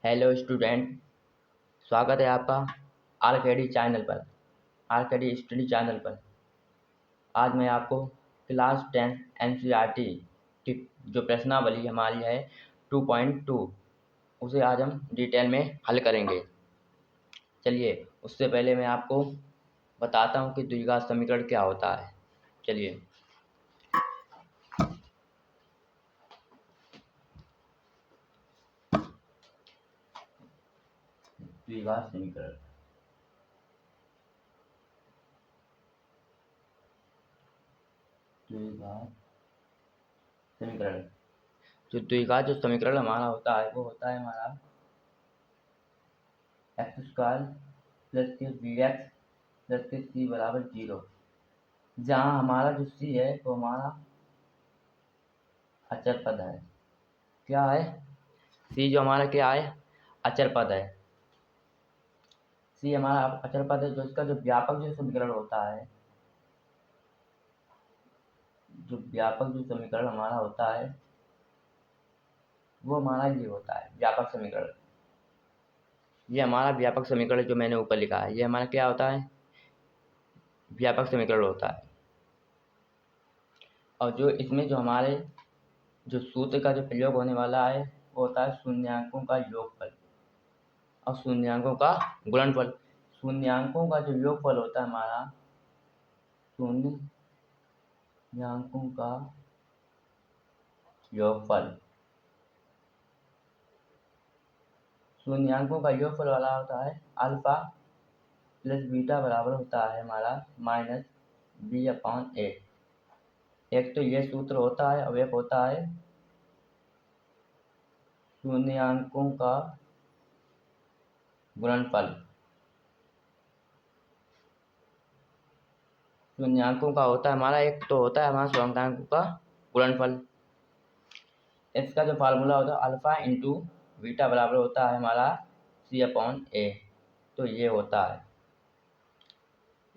Hello student, स्वागत है आपका आरकेडी चैनल पर, आरकेडी स्टडी चैनल पर। आज मैं आपको क्लास 10 एनसीईआरटी की जो प्रश्नावली हमारी है 2.2 उसे आज हम डिटेल में हल करेंगे। चलिए, उससे पहले मैं आपको बताता हूँ कि द्विघात समीकरण क्या होता है। चलिए, द्विघात समीकरण द्विघात समीकरण जो द्विघात समीकरण हमारा होता है वो होता है हमारा एक्स स्क्वायर प्लस के बी एक्स प्लस के सी बराबर 0, जहाँ हमारा जो सी है वो हमारा अचर पद है। क्या है? सी जो हमारा क्या है? अचर पद है। सी हमारा अचर पद है, जो इसका जो व्यापक जो समीकरण होता है, जो व्यापक जो समीकरण हमारा होता है वो हमारा ये होता है व्यापक समीकरण। ये हमारा व्यापक समीकरण जो मैंने ऊपर लिखा है ये हमारा क्या होता है? व्यापक समीकरण होता है। और जो इसमें जो हमारे जो सूत्र का जो प्रयोग होने वाला है वो होता है शून्यांकों का योगफल और शून्यांकों का गुणनफल। शून्यांकों का जो योगफल होता है हमारा शून्यांकों का योगफल, शून्यांकों का योगफल वाला होता है अल्फा प्लस बीटा बराबर होता है हमारा माइनस बी अपॉन ए। एक तो ये सूत्र होता है और एक होता है शून्यांकों का गुणनफल। शून्यांकों का होता है हमारा, एक तो होता है हमारा शून्यांकों का गुणनफल। इसका जो फार्मूला होता है अल्फा इंटू बीटा बराबर होता है हमारा सी अपॉन ए। तो ये होता है,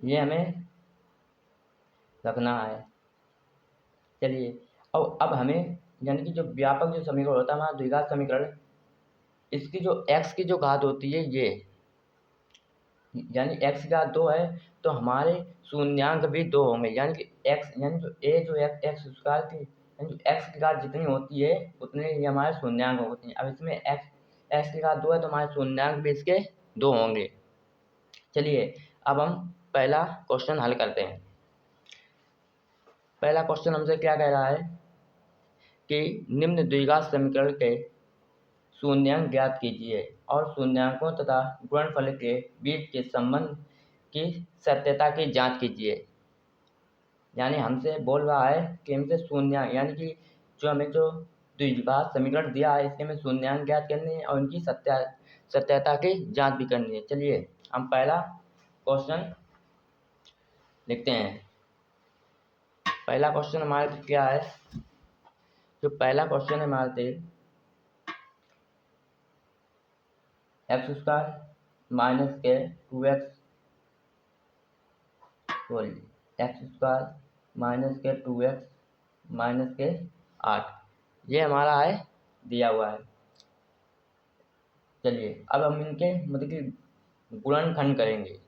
ये हमें रखना है। चलिए, अब हमें यानी कि जो व्यापक जो समीकरण होता है हमारा द्विघात समीकरण, इसकी जो x की जो घात होती है ये, यानी x की घात 2 है तो हमारे शून्यांक भी 2 होंगे। यानी कि x यानी जो a जो एक्स स्क्वायर की यानी जो x की घात जितनी होती है उतने ही हमारे शून्यांक होते हैं। अब इसमें x की घात 2 है तो हमारे शून्यांक भी इसके 2 होंगे। चलिए, अब हम पहला क्वेश्चन हल करते हैं। पहला क्वेश्चन हमसे क्या कह रहा है कि निम्न द्विघात समीकरण के शून्यांक ज्ञात कीजिए और शून्यांकों तथा गुणनफल के बीच के संबंध की सत्यता की जांच कीजिए। यानी हमसे बोल रहा है कि हमसे शून्यांक यानी कि जो हमें जो द्विघात समीकरण दिया है इसके हमें शून्यांक ज्ञात करने हैं और इनकी सत्यता की जांच भी करनी है। चलिए, हम पहला क्वेश्चन लिखते हैं। पहला क्वेश्चन हमारे क्या है? जो पहला क्वेश्चन है हमारे एक्स स्क्वायर माइनस के 2x एक्स स्क्वायर माइनस के 2x माइनस के 8, ये हमारा है दिया हुआ है। चलिए, अब हम इनके मतलब कि गुणनखंड करेंगे।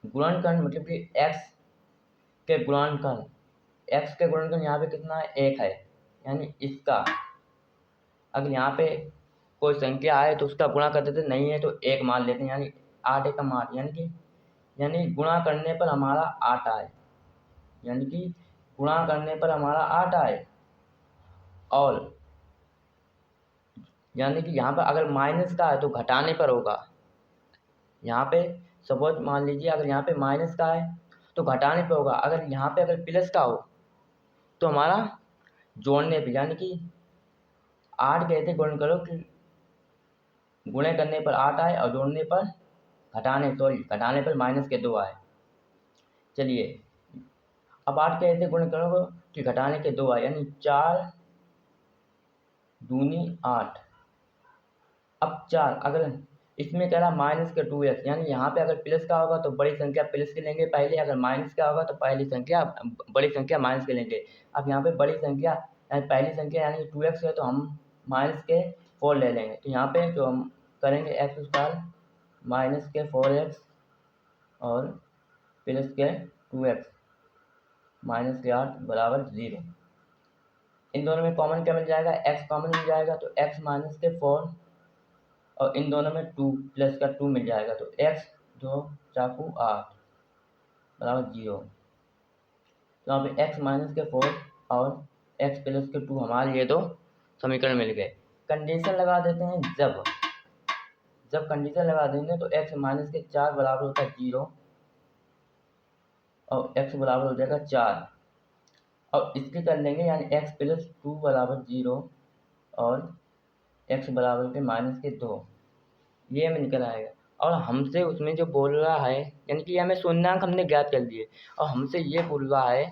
गुणनखंड मतलब कि x के गुणनखंड, x के गुणनखंड यहाँ पे कितना है? 1 है। यानी इसका अगर यहाँ पे कोई संख्या है तो उसका गुणा कर देते, नहीं है तो 1 मान लेते हैं। यानी 8 एकम 8, यानी गुणा करने पर हमारा 8 आए, यानी कि गुणा करने पर हमारा 8 आए। और यानी कि यहाँ पर अगर माइनस का है तो घटाने पर होगा। यहाँ पे सपोज मान लीजिए अगर यहाँ पे माइनस का है तो घटाने पर होगा। अगर यहाँ पे अगर प्लस का हो तो हमारा जोड़ने पे, यानी कि 8 कैसे गुण करो कि गुणे करने पर 8 आए और जोड़ने पर घटाने पर माइनस के 2 आए। चलिए, अब 8 कैसे गुण करोगे कि घटाने के 2 आए, यानी 4 दूनी 8। अब 4 अगर इसमें कह रहा माइनस के 2x, यानी यहाँ पे अगर प्लस का होगा तो बड़ी संख्या प्लस के लेंगे पहले, अगर माइनस का होगा तो बड़ी संख्या माइनस के लेंगे। अब यहाँ पे बड़ी संख्या यानी पहली संख्या यानी 2x है तो हम माइनस के 4 ले लेंगे। तो यहाँ पे जो हम करेंगे एक्स स्क्वायर माइनस के 4x और प्लस के 2x माइनस के 8 बराबर 0। इन दोनों में कॉमन क्या मिल जाएगा, x कॉमन मिल जाएगा, तो x माइनस के 4 और इन दोनों में 2 प्लस का 2 मिल जाएगा, तो x 2 चाकू 8 बराबर 0। तो यहाँ पे x माइनस के 4 और x प्लस के 2 हमारे ये दो समीकरण मिल गए। कंडीशन लगा देते हैं, जब कंडीशन लगा देंगे तो x माइनस के 4 बराबर होता है 0 और x बराबर हो जाएगा 4 और इसके कर लेंगे, यानी x प्लस 2 बराबर 0 और x बराबर के माइनस के 2, ये हमें निकल आएगा। और हमसे उसमें जो बोल रहा है, यानी कि हमें शून्यांक हमने ज्ञात कर लिए और हमसे ये बोल रहा है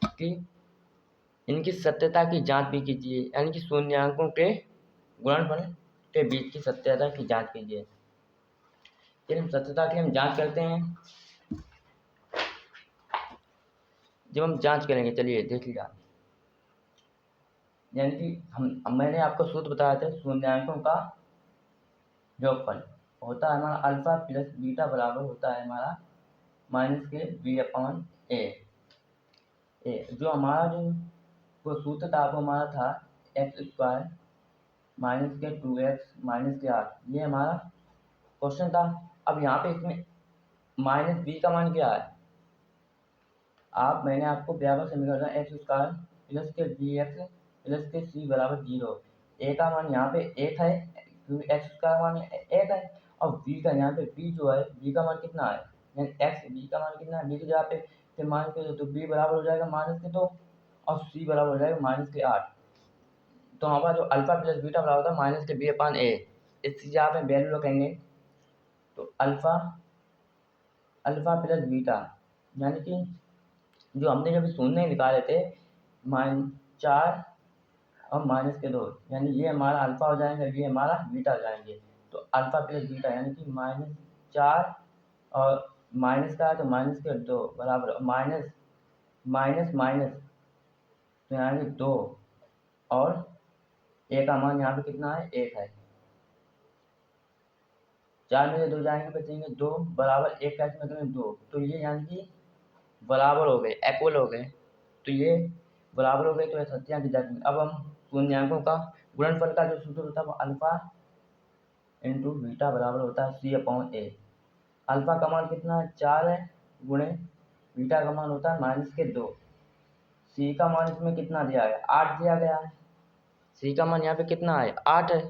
कि इनकी सत्यता की जांच भी कीजिए, यानी कि शून्यांकों के गुणनफल के बीच की सत्यता की जांच कीजिए। फिर हम सत्यता की हम जांच करते हैं। जब हम जांच करेंगे, चलिए देख लीजिए, यानी कि मैंने आपको सूत्र बताया था, शून्यांकों का योगफल होता है हमारा अल्फा प्लस बीटा बराबर होता है हमारा माइनस के b/a। जो हमारा जो सूत्र था वो हमारा था एक्स स्क्वायर माइनस के 2x माइनस के 8, ये हमारा क्वेश्चन था। अब यहाँ पे इसमें माइनस b का मान क्या है, मैंने आपको बराबर समीकरण एक्स स्क्वायर प्लस के bx प्लस के c बराबर 0, a का मान यहाँ पे 1 है क्योंकि एक्स स्क्वायर मान 1 है और b का यहाँ पे b जो है b का मान कितना है, यानी x b का मान कितना है, b की जगह पे फिर मान के तो b बराबर हो जाएगा माइनस के 2 और c बराबर हो जाएगा माइनस के 8। तो हमारा जो अल्फा प्लस बीटा बराबर होता है माइनस के b/a, इसकी जगह पे वैल्यू रखेंगे तो अल्फा प्लस बीटा, यानी कि जो हमने जब शून्य निकाले थे -4 और माइनस के 2, यानी ये हमारा अल्फा हो जाएगा, ये हमारा बीटा हो जाएंगे। तो अल्फा प्लस बीटा यानी कि -4 और माइनस का है तो माइनस के 2 बराबर माइनस माइनस माइनस, तो यहाँ पे 2 और ए का मान यहाँ पे कितना है, 1 है। 4 में से 2 जाएंगे बचेंगे 2 बराबर 1 का इसमें करें 2, तो ये यानी कि बराबर हो गए, इक्वल हो गए। तो ये बराबर हो गए तो सत्या की जाती। अब हम शून्यांकों का गुणनफल का जो सूत्र होता है वो अल्फा इंटू बीटा बराबर होता है c/a। अल्फा का मान कितना है 4 है गुणे बीटा का मान होता है माइनस के 2। सी का मान इसमें कितना दिया है, 8 दिया गया है। सी का मान यहाँ पे कितना है, 8 है।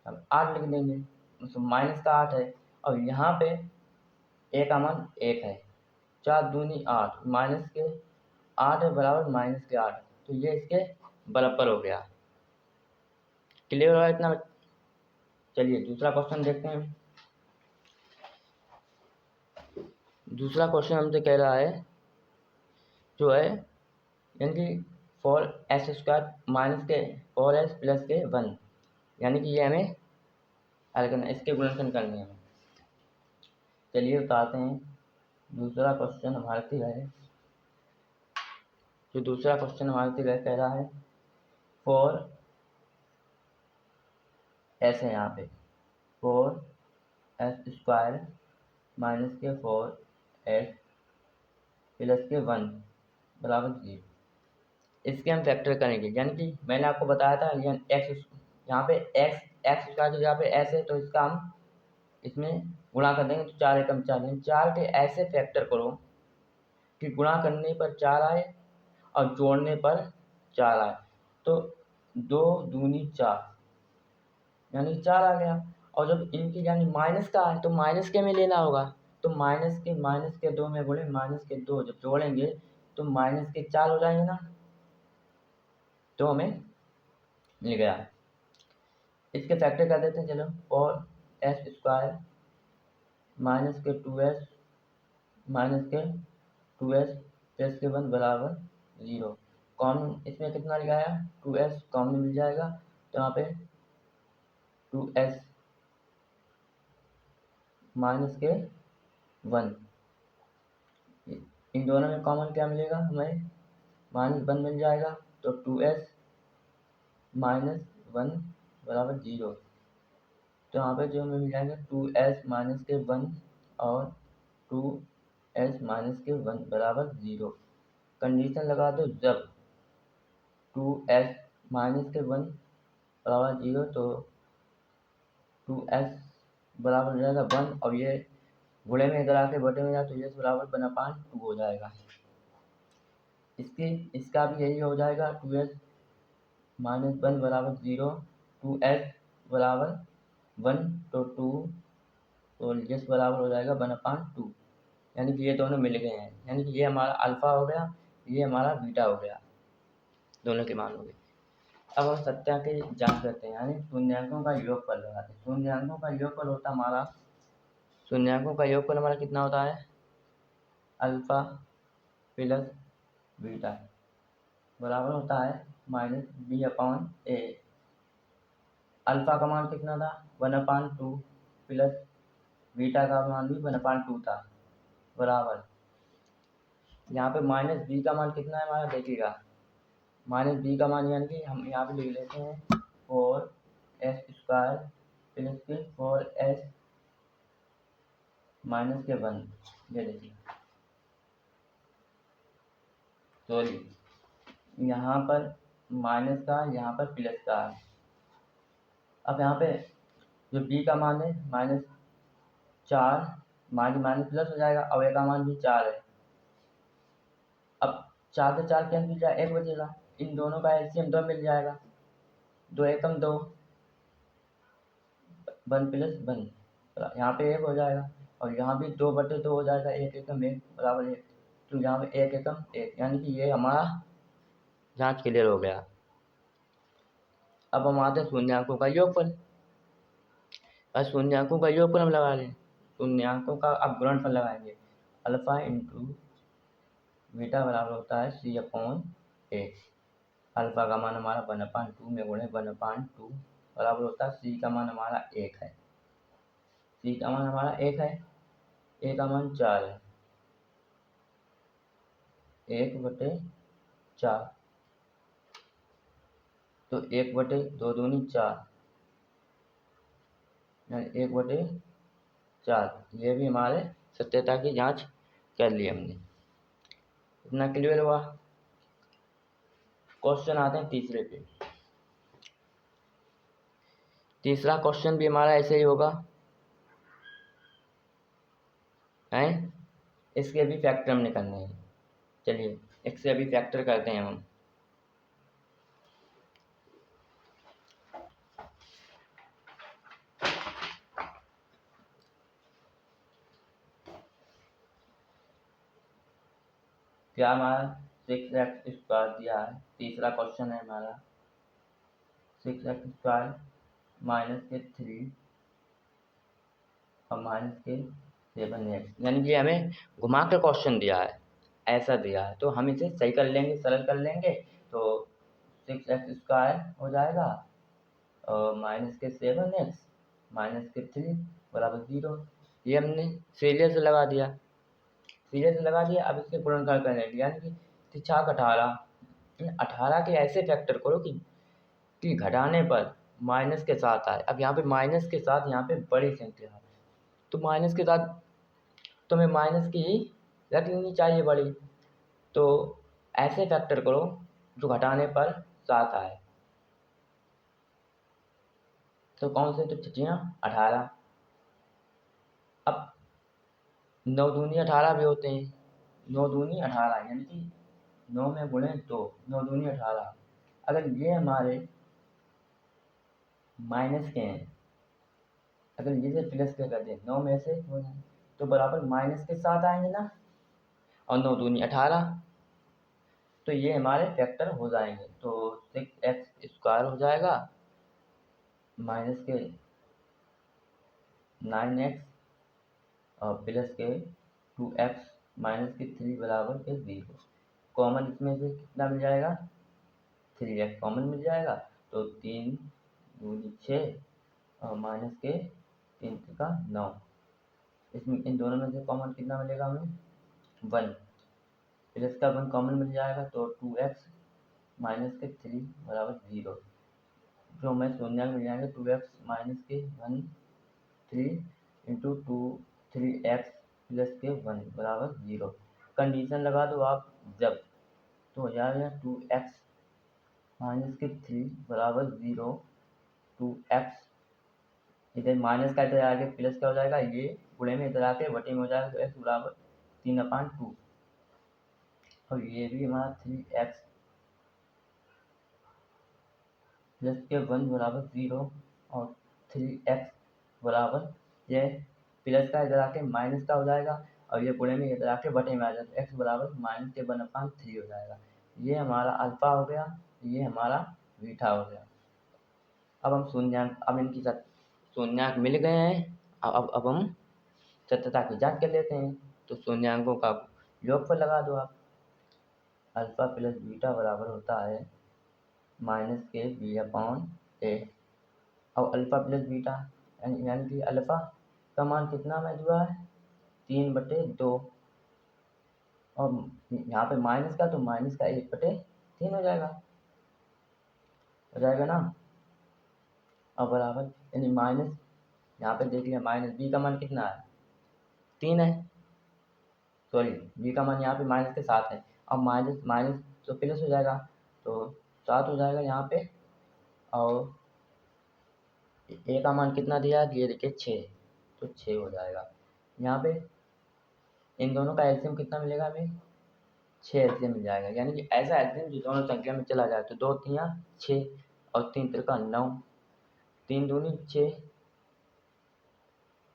अब 8 लिख देंगे, माइनस का 8 है और यहाँ पे ए का मान 1 है। 4 दूनी 8 माइनस के 8 है बराबर माइनस के 8, तो ये इसके बराबर हो गया। क्लियर हो इतना। चलिए दूसरा क्वेश्चन देखते हैं। दूसरा क्वेश्चन हमसे कह रहा है जो है, यानी कि 4s² माइनस के 4s प्लस के 1, यानी कि ये हमें हल करना, इसके गुणनफल करने हैं। चलिए बताते हैं। दूसरा क्वेश्चन हमारे से है, जो दूसरा क्वेश्चन हमारे से कह रहा है 4s है, यहाँ पे 4s² माइनस के 4s प्लस के 1 बराबर 0। इसके हम फैक्टर करेंगे, यानी कि मैंने आपको बताया था एक्स, यहाँ पे एक्स का जो यहाँ पे एस है तो इसका हम इसमें गुणा कर देंगे तो 4 एकम 4, यानी 4 के ऐसे फैक्टर करो कि गुणा करने पर 4 आए और जोड़ने पर 4 आए। तो 2 दूनी 4 यानी 4 आ गया। और जब इनकी यानी माइनस का है तो माइनस के में लेना होगा, तो माइनस के 2 में गुणे माइनस के 2 जब जोड़ेंगे तो माइनस के 4 हो जाएंगे ना, तो हमें मिल गया। इसके फैक्टर कर देते हैं, चलो। 4s² माइनस के 2s माइनस के 2s प्लस के 1 बराबर 0। कॉमन इसमें कितना लगाया, 2s कॉमन मिल जाएगा, तो यहाँ पे 2s माइनस के 1, इन दोनों में कॉमन क्या मिलेगा हमें, -1 मिल जाएगा, तो 2s माइनस 1 बराबर 0। तो यहाँ पे जो हमें मिल जाएंगे 2s माइनस के 1 और 2s माइनस के 1 बराबर 0। कंडीशन लगा दो जब 2s माइनस के 1 बराबर 0 तो 2s बराबर हो जाएगा 1 और ये गुणे में इधर आके बटे में जाए तो s बराबर 1/2 हो जाएगा। इसका भी यही हो जाएगा 2s माइनस 1 बराबर 0, 2s बराबर 1 तो 2 तो s बराबर हो जाएगा 1/2। यानी कि ये दोनों मिल गए हैं, यानी कि ये हमारा अल्फा हो गया, ये हमारा बीटा हो गया, दोनों के मान हो गए। अब हम सत्या की जांच करते हैं, यानी शून्यांकों का योगफल लगाते हैं। शून्यांकों का योगफल होता हमारा, शून्यांकों का योगफल हमारा कितना होता है, अल्फा प्लस बीटा बराबर होता है -b/a। अल्फा का मान कितना था 1/2 प्लस बीटा का मान भी 1/2 था, बराबर यहाँ पे -b का मान कितना है हमारा देखिएगा, -b का मान यानी कि हम यहाँ पे लिख लेते हैं 4s² प्लस के 4s माइनस के 1, ये देखिए सॉरी यहाँ पर माइनस का, यहाँ पर प्लस का है। अब यहाँ पे जो b का मान है -4 माइनस प्लस हो जाएगा, और a का मान भी 4 है। अब 4 से 4 कैंसिल जाए 1 बचेगा, इन दोनों का एलसीएम 2 मिल जाएगा, 2 एकम 2 1 प्लस 1, यहाँ पे 1 हो जाएगा और यहाँ भी 2/2 हो जाएगा, 1 एकम 1 बराबर 1, तो यहाँ पे 1 एकम 1, यानी कि ये हमारा जांच क्लियर हो गया। अब हम आते हैं शून्यांकों का योगफल। और शून्यांकों का योगफल हम लगा लें, शून्यांकों का अब गुणनफल लगाएंगे, अल्फा इंटू बीटा बराबर होता है c/a। अल्फा का मान हमारा 1/2 में गुणे 1/2 बराबर होता है c का मान हमारा 1 है, c का मान हमारा 1 है, a का मान 4 है, 1/4 तो 1/2 दूनी 4 यानी 1/4। ये भी हमारे सत्यता की जांच कर ली हमने, इतना क्लियर हुआ। क्वेश्चन आते हैं तीसरे पे। तीसरा क्वेश्चन भी हमारा ऐसे ही होगा है, इसके भी फैक्टर हम निकालने हैं। चलिए इससे अभी फैक्टर करते हैं हम। क्या हमारा 6x² दिया है, तीसरा क्वेश्चन है हमारा 6x² माइनस के 3 और माइनस के 7x, यानी कि हमें घुमा कर क्वेश्चन दिया है, ऐसा दिया है तो हम इसे सही कर लेंगे, सरल कर लेंगे। तो 6x² हो जाएगा और माइनस के 7x माइनस के 3 बराबर 0। ये हमने सीरियल से लगा दिया, सीरियल से लगा दिया। अब इसके गुणनखंड करने के लिए, यानी कि 3×6 18, 18 के ऐसे फैक्टर करो कि घटाने पर माइनस के साथ आए। अब यहाँ पे माइनस के साथ यहाँ पे बड़ी संख्या है, तो माइनस के साथ तुम्हें माइनस की ही रख लेनी चाहिए बड़ी। तो ऐसे फैक्टर करो जो घटाने पर साथ आए। तो कौन से, तो 18। अब 9 दूनी 18 भी होते हैं, 9 दूनी 18 यानी कि 9 में गुणे 2, 9 दूनी 18। अगर ये हमारे माइनस के हैं, अगर ये से प्लस के कर दें 9 में से हो जाए तो बराबर माइनस के साथ आएंगे ना, और 9 दूनी 18, तो ये हमारे फैक्टर हो जाएंगे। तो 6x² हो जाएगा माइनस के 9x और प्लस के 2x माइनस के 3 बराबर के 0। कॉमन इसमें से कितना मिल जाएगा, 3x कॉमन मिल जाएगा, तो 3 दूनी 6 और माइनस के 3 का 9। इसमें इन दोनों में से कॉमन कितना मिलेगा हमें, 1, प्लस का 1 कॉमन मिल जाएगा, तो 2x माइनस के 3 बराबर 0। जो हमें शून्यांक मिल जाएंगे 2x माइनस के 1 3 इंटू 3x प्लस के 1 बराबर 0। कंडीशन लगा दो आप जब, तो हो जाएगा 2x माइनस के 3 बराबर 0, 2x इधर माइनस का इधर आके प्लस का हो जाएगा, ये गुणे में इधर आके बटे में हो जाएगा, तो x बराबर 3/2। और ये भी हमारा 3x प्लस के 1 बराबर 0 और 3x बराबर ये प्लस का इधर आके माइनस का हो जाएगा, और ये गुणे में इधर आके बटे में आ जाएगा, तो x बराबर माइनस के 1/3 हो जाएगा। ये हमारा अल्फा हो गया, ये हमारा बीटा हो गया। अब हम शून्यांक, अब इनकी शून्यांक मिल गए हैं, अब हम सत्यता की जांच कर लेते हैं। तो शून्यांकों का योगफल लगा दो आप। अल्फा प्लस बीटा बराबर होता है माइनस के b/a। अब अल्फा प्लस बीटा यानी कि अल्फा का मान कितना में जुड़ा है 3/2, और यहाँ पे माइनस का, तो माइनस का 1/3 हो जाएगा ना। अब बराबर यानी माइनस, यहाँ पे देख लिया माइनस बी का मान कितना है 3 है, सॉरी बी का मान यहाँ पे माइनस के 7 है। अब माइनस माइनस तो प्लस हो जाएगा, तो 7 हो जाएगा यहाँ पे, और ए का मान कितना दिया है, ये देखिए 6, तो 6 हो जाएगा। यहाँ पे इन दोनों का एलसीएम कितना मिलेगा हमें, 6 एलसीएम मिल जाएगा। यानी कि ऐसा एलसीएम जो दोनों संख्या में चला जाए, तो 2 3 6 और 3 3 9, 3 दूनी 6,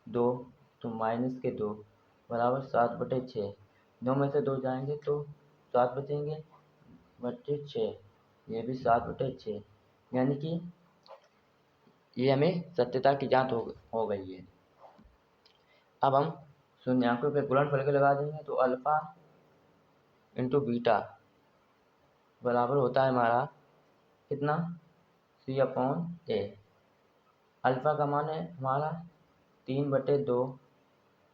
2 तो माइनस के 2 बराबर 7/6। 2 में से 2 जाएंगे तो 7 बचेंगे बटे 6, ये भी 7/6। यानी कि ये हमें सत्यता की जांच हो गई है। अब हम शून्यांकों के गुणनफल के लगा देंगे, तो अल्फा इंटू बीटा बराबर होता है हमारा कितना c/a। अल्फा का मान है हमारा 3/2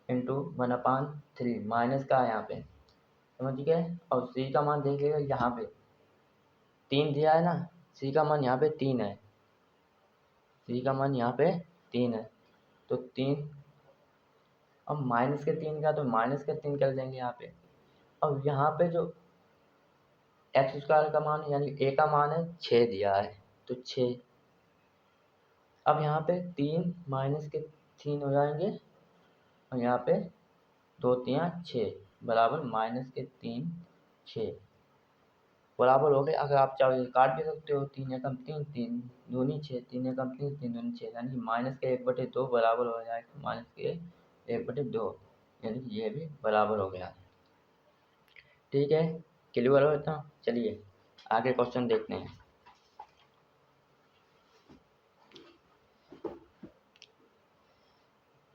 इंटू 1/3, माइनस का है यहाँ पे, समझ गए। और c का मान देखिएगा यहाँ पे 3 दिया है ना, c का मान यहाँ पे 3 है, c का मान यहाँ पे 3 है, तो 3। अब माइनस के 3 का, तो माइनस के 3 कर देंगे यहाँ पे। अब यहाँ पे जो x² का मान यानी a का मान है 6 दिया है, तो 6। अब यहाँ पे 3 माइनस के 3 हो जाएंगे, और यहाँ पे 2 3 6 बराबर -3 6 बराबर हो गए। अगर आप चाहो काट भी सकते हो, 3 एकम 3 3 दूनी 6, 3 एकम 3 3 दूनी 6, यानी कि माइनस के 1/2 बराबर हो जाएगा माइनस के 1/2, यानी कि ये भी बराबर हो गया। ठीक है, क्लियर हो इतना। चलिए आगे क्वेश्चन देखते हैं।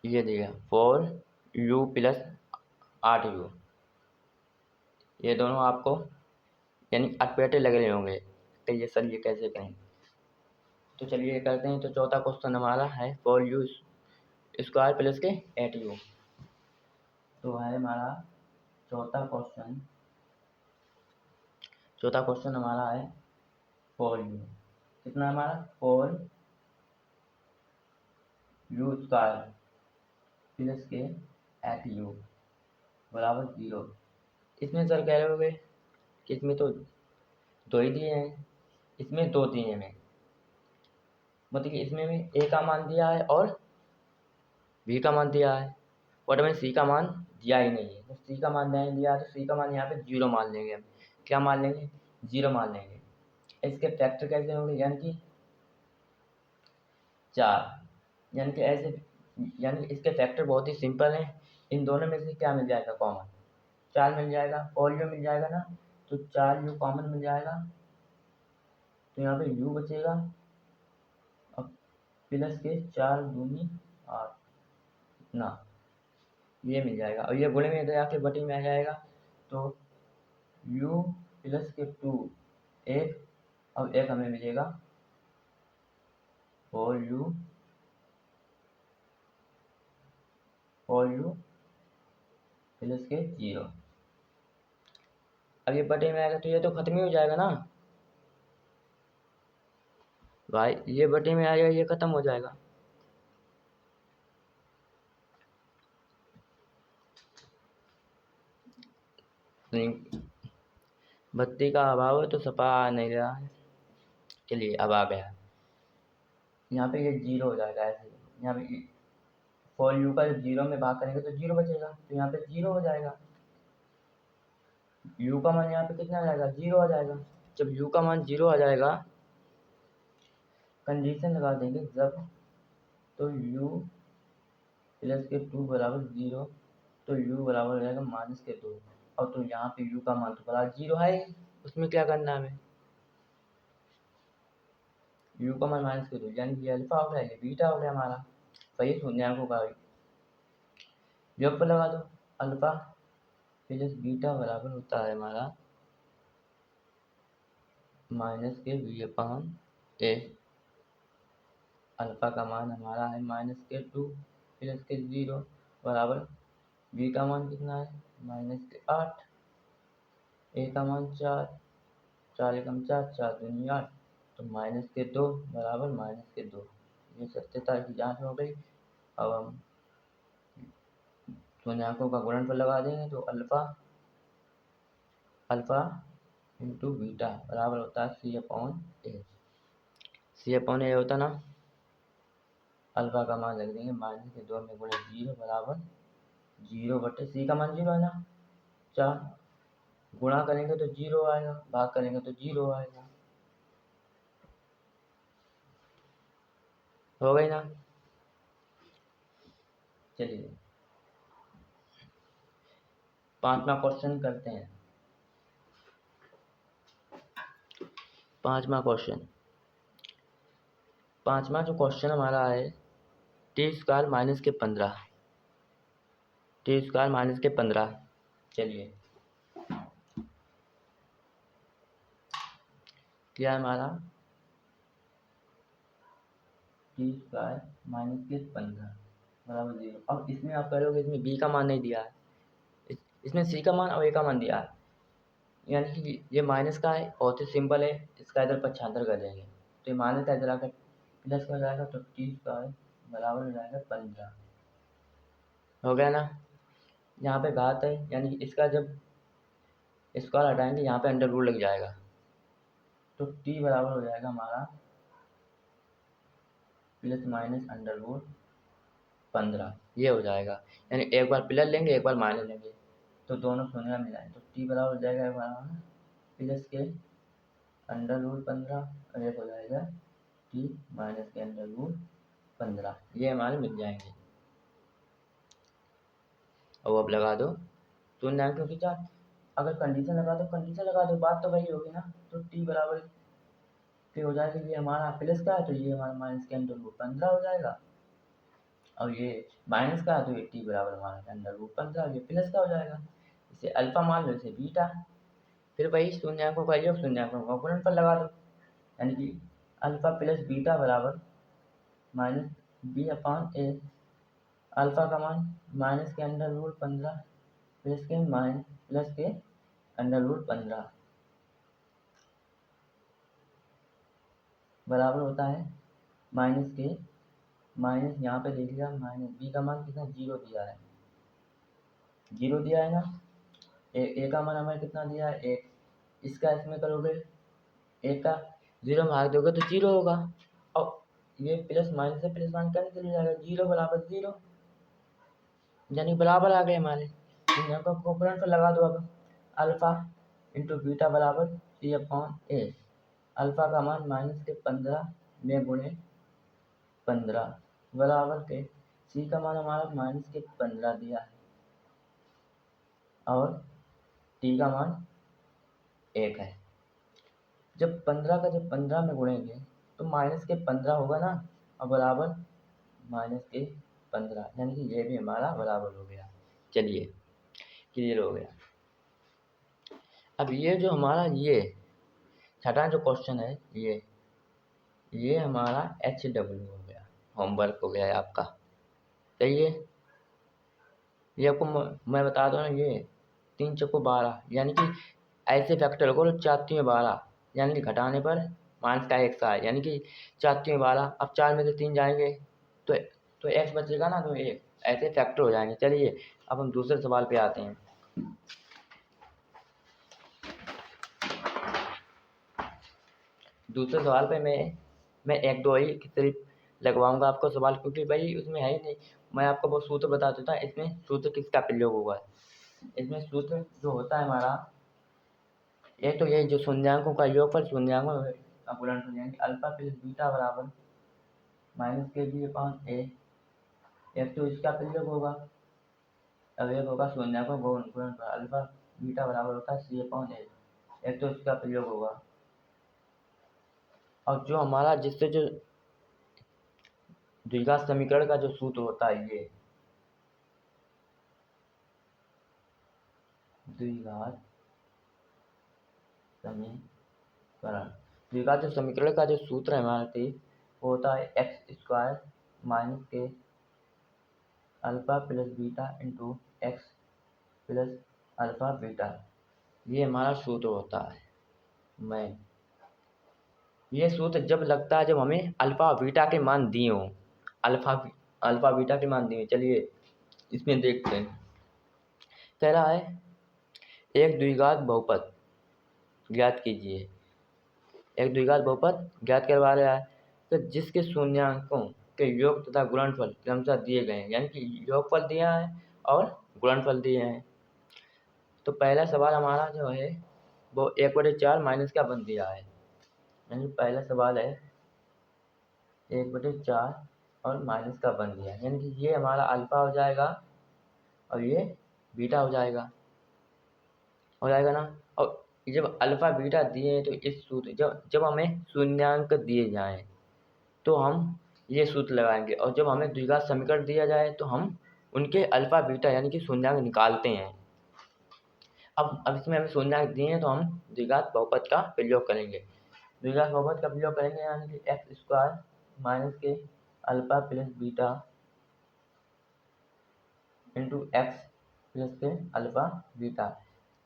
ये दिया 4u प्लस 8u, ये दोनों आपको यानी अटपटे लग रहे होंगे कि ये सर ये कैसे करें। तो चलिए करते हैं। तो चौथा क्वेश्चन हमारा है 4u² प्लस के 8u। तो है हमारा चौथा क्वेश्चन हमारा है 4u, कितना हमारा 4u² प्लस के 8u बराबर 0। इसमें सर कह रहे होंगे कि इसमें तो 2 ही दिए हैं, इसमें 2 दिए हैं, मतलब कि इसमें भी a का मान दिया है और b का मान दिया है, और हमें c का मान दिया ही नहीं है। तो c का मान नहीं दिया है, तो c का मान यहाँ पे 0 मान लेंगे हम। क्या मान लेंगे, 0 मान लेंगे। इसके फैक्टर कैसे होंगे, यानी कि 4, यानी कि ऐसे, यानी कि इसके फैक्टर बहुत ही सिंपल हैं। इन दोनों में से क्या मिल जाएगा कॉमन, 4 मिल जाएगा, और u मिल जाएगा ना, तो 4u कॉमन मिल जाएगा, तो यहाँ पे u बचेगा, और प्लस के 4 दूनी 8 इतना, ये मिल जाएगा। और ये गुणे में इधर आके बटे में आ जाएगा, तो u प्लस के 2 1, और 1 हमें मिलेगा 4u प्लस के 0। अब ये बटे में आएगा, तो ये तो खत्म ही हो जाएगा ना, भाई ये बटे में आएगा, ये खत्म हो जाएगा। बत्ती का अभाव है तो सपा आ नहीं रहा है। चलिए अब आ गया। यहाँ पे ये जीरो हो जाएगा ऐसे। यहाँ पे फॉर यू का जब जीरो में भाग करेंगे तो जीरो बचेगा, तो यहाँ पे जीरो हो जाएगा। यू का मान यहाँ पे कितना आ जाएगा, जीरो आ जाएगा। जब यू का मान जीरो आ जाएगा, कंडीशन लगा देंगे जब तो यू प्लस के टू बराबर जीरो, तो यू बराबर हो जाएगा माइनस के दो। और तो यहाँ पे यू का मान तो बराबर जीरो है, उसमें क्या करना है हमें, यू का मान माइनस के दो, यानी ये अल्फा हो गया, ये बीटा हो गया हमारा। सही शून्यांकों का योग पर लगा दो, अल्फा प्लस बीटा बराबर होता है हमारा माइनस के वी अपान ए। अल्फा का मान हमारा है माइनस के टू प्लस के जीरो बराबर बी का मान कितना है माइनस के आठ, ए का मान चार, चार एकम चार, चार दूनी आठ, तो माइनस के दो बराबर माइनस के दो। ये सत्यता की जांच हो गई। अब हम शून्यांकों का गुणनफल लगा देंगे तो अल्फा अल्फा इंटू बीटा बराबर होता है सी अपॉन ए। सी अपॉन ए होता ना, अल्फा का मान रख देंगे माइनस के दो में गुणे जीरो बराबर जीरो बटे सी का मान जीरो है ना, चार, गुणा करेंगे तो जीरो आएगा, भाग करेंगे तो जीरो आएगा। हो गई ना। चलिए पांचवा क्वेश्चन करते हैं। पांचवा जो क्वेश्चन हमारा है टी स्क्वायर माइनस के 15, टी स्क्वायर माइनस के 15। चलिए क्या है हमारा टी स्क्वायर माइनस के 15 बराबर जीरो। अब इसमें आप करोगे, इसमें बी का मान नहीं दिया है, इसमें सी का मान और ए का मान दिया है, यानी कि ये माइनस का है, बहुत ही सिंपल है, इसका इधर पक्षांतर कर देंगे तो ये माइनस का इधर आकर प्लस का जाएगा, तो टी स्क्वायर बराबर हो जाएगा 15। हो गया ना। यहाँ पे घात है, यानी कि इसका जब स्क्वायर हटाएंगे यहाँ पे अंडर रूट लग जाएगा, तो टी बराबर हो जाएगा हमारा प्लस माइनस अंडर रूट 15, ये हो जाएगा। यानी एक बार प्लस लेंगे एक बार माइनस लेंगे, तो दोनों शून्य मिलाएं तो टी बराबर हो जाएगा हमारा प्लस के अंडर रूट 15 और एक हो जाएगा टी माइनस के अंडर रूट 15, ये हमारे मिल जाएंगे। और अब लगा दो शून्यांकों की जांच। अगर कंडीशन लगा दो बात तो वही होगी ना, तो टी बराबर के हो जाएगा, ये हमारा प्लस का है तो ये हमारा माइनस के अंडर रूट 15 हो जाएगा, और ये माइनस का है तो ये टी बराबर हमारा अंडर रूट 15, ये प्लस का हो जाएगा। इसे अल्फा मान लो, इसे बीटा, फिर वही शून्यांकों का योग शून्यांकों का गुणनफल लगा दो, यानी कि अल्फा प्लस बीटा बराबर माइनस बी अपान ए। अल्फा का मान माइनस के अंडर रूट 15 प्लस के अंडर रूट 15 बराबर होता है माइनस के, माइनस यहाँ पे देख लिया, माइनस बी का मान कितना जीरो दिया है, जीरो दिया है ना, ए का मान हमें कितना दिया है एक, इसका इसमें करोगे एक का जीरो में भाग दोगे तो जीरो होगा, और ये प्लस माइनस से प्लस मान कैंसिल हो जाएगा, जीरो बराबर जीरो, यानी बराबर आ गए हमारे। यहाँ का गुणनफल पर लगा दो अब, अल्फा इंटू बीटा बराबर सी अपॉन ए। अल्फा का मान माइनस के 15 में गुणे 15 बराबर के सी का मान हमारा माइनस के 15 दिया है, और टी का मान 1 है। जब 15 में गुणेंगे तो माइनस के 15 होगा ना, और बराबर माइनस के 15, यानी कि ये भी हमारा बराबर हो गया। चलिए क्लियर हो गया। अब ये जो हमारा ये छठा जो क्वेश्चन है, ये हमारा HW हो गया, होमवर्क हो गया है आपका। सही है, ये आपको मैं बता दूँ ना, ये 3 चौको 12, यानी कि ऐसे फैक्टर को 4 3 12, यानी कि घटाने पर माइनस का एक्स आए, यानी कि 4 3 12। अब 4 में से 3 जाएंगे तो एक्स बचेगा ना, तो एक ऐसे फैक्टर हो जाएंगे। चलिए अब हम दूसरे सवाल पे आते हैं। दूसरे सवाल पे मैं एक दो ही सिर्फ लगवाऊंगा आपको सवाल, क्योंकि भाई उसमें है ही नहीं। मैं आपको वो सूत्र बता देता हूँ, इसमें सूत्र किसका प्रयोग होगा। इसमें सूत्र जो होता है हमारा, एक तो ये जो शून्यांकों का योगफल शून्यांकों का गुणनफल, यानी अल्फा प्लस बीटा बराबर माइनस के बी अपॉन ए। एक तो इसका प्रयोग होगा, अब एक होगा शून्यांकों का गुणनफल, अल्फा बीटा बराबर होता है सी अपॉन ए। एक तो इसका प्रयोग होगा, और जो हमारा जिससे जो द्विघात समीकरण का जो सूत्र होता है, ये द्विघात समीकरण, द्विघात समीकरण का जो सूत्र है हमारे वो होता है एक्स स्क्वायर माइनस के alpha plus beta into x plus alpha beta. ये हमारा सूत्र होता है। मैं ये सूत्र जब लगता है जब हमें अल्फा बीटा के मान दिए हों, अल्फा अल्फा बीटा के मान दिए। चलिए इसमें देखते हैं। कह रहा है एक द्विघात बहुपद ज्ञात कीजिए। एक द्विघात बहुपद ज्ञात करवा रहा है तो जिसके शून्यांकों के योग तथा गुणनफल क्रमशः दिए गए हैं, यानी कि योगफल दिया है और गुणनफल दिए हैं। तो पहला सवाल हमारा जो है वो 1/4 माइनस का बन दिया है, यानी पहला सवाल है 1/4 और माइनस का बन दिया है, यानी कि ये हमारा अल्फा हो जाएगा और ये बीटा हो जाएगा ना। और जब अल्फा बीटा दिए हैं तो इस सूत्र जब जब हमें शून्यांक दिए जाएं तो हम ये सूत्र लगाएंगे, और जब हमें द्विघात समीकरण दिया जाए तो हम उनके अल्फा बीटा यानी कि शून्यांक निकालते हैं। अब इसमें हमें शून्यांक दिए हैं तो हम द्विघात बहुपद का प्रयोग करेंगे। द्विघात बहुपद का प्रयोग करेंगे, यानी कि एक्स स्क्वायर माइनस के alpha plus beta into x plus के अल्फा बीटा।